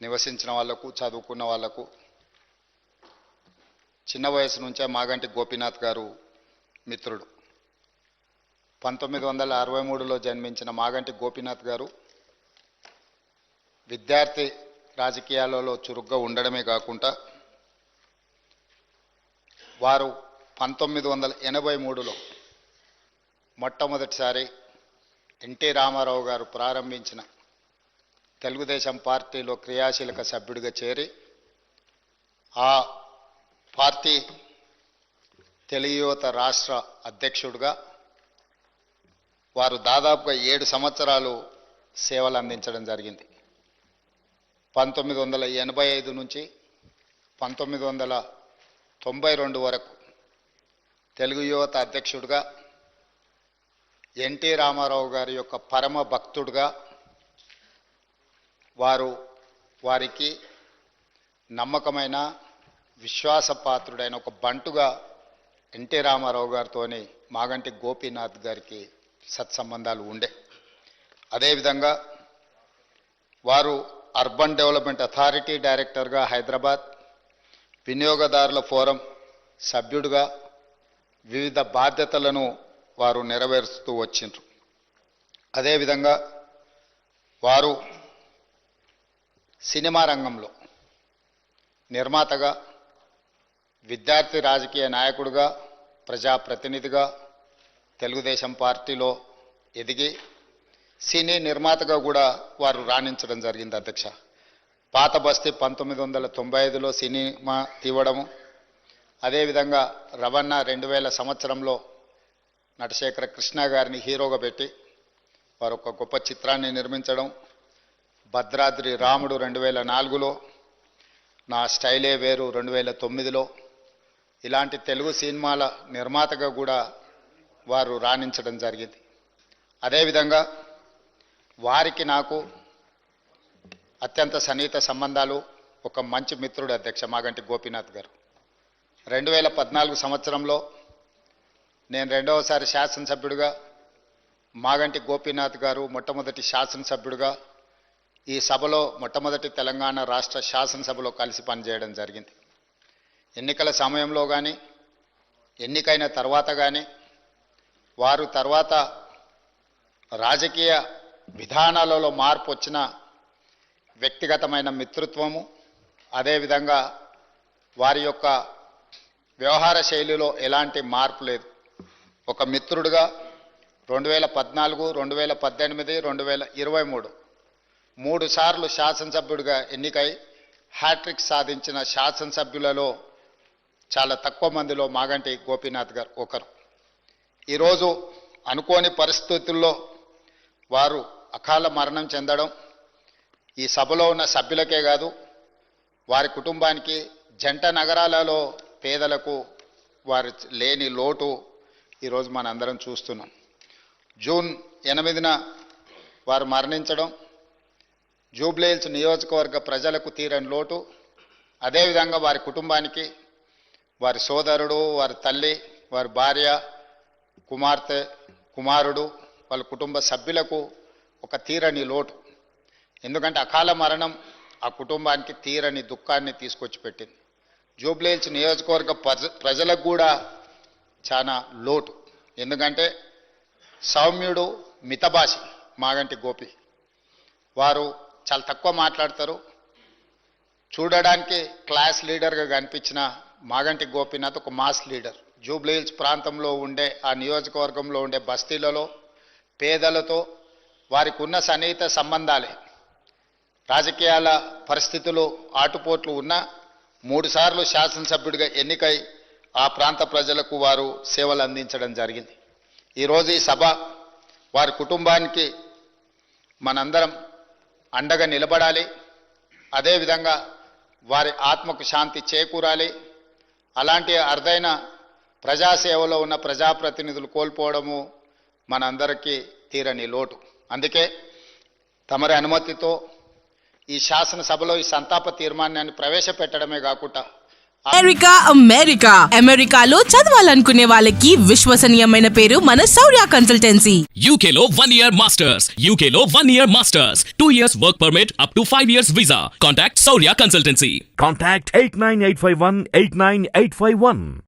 నివసించిన వాళ్లకు, చదువుకున్న వాళ్లకు చిన్న వయసు నుంచే మాగంటి గోపీనాథ్ గారు మిత్రుడు. 1963లో జన్మించిన మాగంటి గోపీనాథ్ గారు విద్యార్థి రాజకీయాలలో చురుగ్గా ఉండడమే కాకుండా వారు 1983లో మొట్టమొదటిసారి ఎన్టీ రామారావు గారు ప్రారంభించిన తెలుగుదేశం పార్టీలో క్రియాశీలక సభ్యుడిగా చేరి ఆ పార్టీ తెలుగు యువత రాష్ట్ర అధ్యక్షుడిగా వారు దాదాపుగా 7 సంవత్సరాలు సేవలు అందించడం జరిగింది. 1985 నుంచి 1992 వరకు తెలుగు యువత అధ్యక్షుడిగా, ఎన్టీ రామారావు గారి యొక్క పరమ భక్తుడిగా, వారికి నమ్మకమైన విశ్వాసపాత్రుడైన ఒక బంటుగా ఎన్టీ రామారావు గారితోని మాగంటి గోపీనాథ్ గారికి సత్సంబంధాలు ఉండే. అదేవిధంగా వారు అర్బన్ డెవలప్మెంట్ అథారిటీ డైరెక్టర్గా హైదరాబాద్, వినియోగదారుల ఫోరం సభ్యుడిగా వివిధ బాధ్యతలను వారు నెరవేరుస్తూ వచ్చిండ్రు. అదేవిధంగా వారు సినిమా రంగంలో నిర్మాతగా, విద్యార్థి రాజకీయ నాయకుడిగా, ప్రజాప్రతినిధిగా తెలుగుదేశం పార్టీలో ఎదిగి సినీ నిర్మాతగా కూడా వారు రాణించడం జరిగింది. అధ్యక్ష, పాత బస్తీ 1995లో సినిమా తీవడము, అదేవిధంగా రవణ 2000 సంవత్సరంలో నటశేఖర కృష్ణ గారిని హీరోగా పెట్టి వారు ఒక గొప్ప చిత్రాన్ని నిర్మించడం, భద్రాద్రి రాముడు 2004లో, నా స్టైలే వేరు 2009లో ఇలాంటి తెలుగు సినిమాల నిర్మాతగా కూడా వారు రాణించడం జరిగింది. అదేవిధంగా వారికి నాకు అత్యంత సన్నిహిత సంబంధాలు, ఒక మంచి మిత్రుడు అధ్యక్ష మాగంటి గోపీనాథ్ గారు. 2014 సంవత్సరంలో నేను రెండవసారి శాసనసభ్యుడిగా, మాగంటి గోపీనాథ్ గారు మొట్టమొదటి శాసనసభ్యుడిగా ఈ సభలో మొట్టమొదటి తెలంగాణ రాష్ట్ర శాసనసభలో కలిసి పనిచేయడం జరిగింది. ఎన్నికల సమయంలో కానీ, ఎన్నికైన తర్వాత కానీ, వారు తర్వాత రాజకీయ విధానాలలో మార్పు వచ్చిన వ్యక్తిగతమైన మిత్రత్వము, అదేవిధంగా వారి యొక్క వ్యవహార శైలిలో ఎలాంటి మార్పు లేదు. ఒక మిత్రుడిగా 2014, 2018, 2023 3 సార్లు శాసనసభ్యుడిగా ఎన్నికై హ్యాట్రిక్ సాధించిన శాసనసభ్యులలో చాలా తక్కువ మందిలో మాగంటి గోపీనాథ్ గారు ఒకరు. ఈరోజు అనుకోని పరిస్థితుల్లో వారు అకాల మరణం చెందడం ఈ సభలో ఉన్న సభ్యులకే కాదు, వారి కుటుంబానికి, జంట నగరాలలో పేదలకు వారి లేని లోటు ఈరోజు మనందరం చూస్తున్నాం. జూన్ 8న వారు మరణించడం జూబ్లీహిల్స్ నియోజకవర్గ ప్రజలకు తీరని లోటు. అదేవిధంగా వారి కుటుంబానికి, వారి సోదరుడు, వారి తల్లి, వారి భార్య, కుమార్తె, కుమారుడు, వాళ్ళ కుటుంబ సభ్యులకు ఒక తీరని లోటు. ఎందుకంటే అకాల మరణం ఆ కుటుంబానికి తీరని దుఃఖాన్ని తీసుకొచ్చి పెట్టింది. జూబ్లీహిల్స్ నియోజకవర్గ ప్రజలకు కూడా చాలా లోటు. ఎందుకంటే సౌమ్యుడు, మితభాషి మాగంటి గోపి. వారు చాలా తక్కువ మాట్లాడతారు. చూడడానికి క్లాస్ లీడర్గా కనిపించిన మాగంటి గోపీనాథ్ ఒక మాస్ లీడర్. జూబ్లీహిల్స్ ప్రాంతంలో ఉండే, ఆ నియోజకవర్గంలో ఉండే బస్తీలలో పేదలతో వారికి ఉన్న సన్నిహిత సంబంధాలే, రాజకీయాల పరిస్థితులు ఆటుపోట్లు ఉన్న 3 సార్లు శాసనసభ్యుడిగా ఎన్నికై ఆ ప్రాంత ప్రజలకు వారు సేవలు అందించడం జరిగింది. ఈరోజు ఈ సభ వారి కుటుంబానికి మనందరం అండగా నిలబడాలి. అదేవిధంగా వారి ఆత్మకు శాంతి చేకూరాలి. అలాంటి అరుదైన ప్రజాసేవలో ఉన్న ప్రజాప్రతినిధులు కోల్పోవడము మనందరికీ తీరని లోటు. అందుకే తమరి అనుమతితో ఈ శాసనసభలో ఈ సంతాప తీర్మానాన్ని ప్రవేశపెట్టడమే కాకుండా అమెరికా అమెరికాలో చదవాలనుకునే వాళ్ళకి విశ్వసనీయమైన పేరు మన శౌర్య consultancy. UK Law 1 Year Masters. UK Law 1 Year Masters. 2 years work permit up to 5 years visa. Contact Saurya Consultancy. Contact 89851 89851.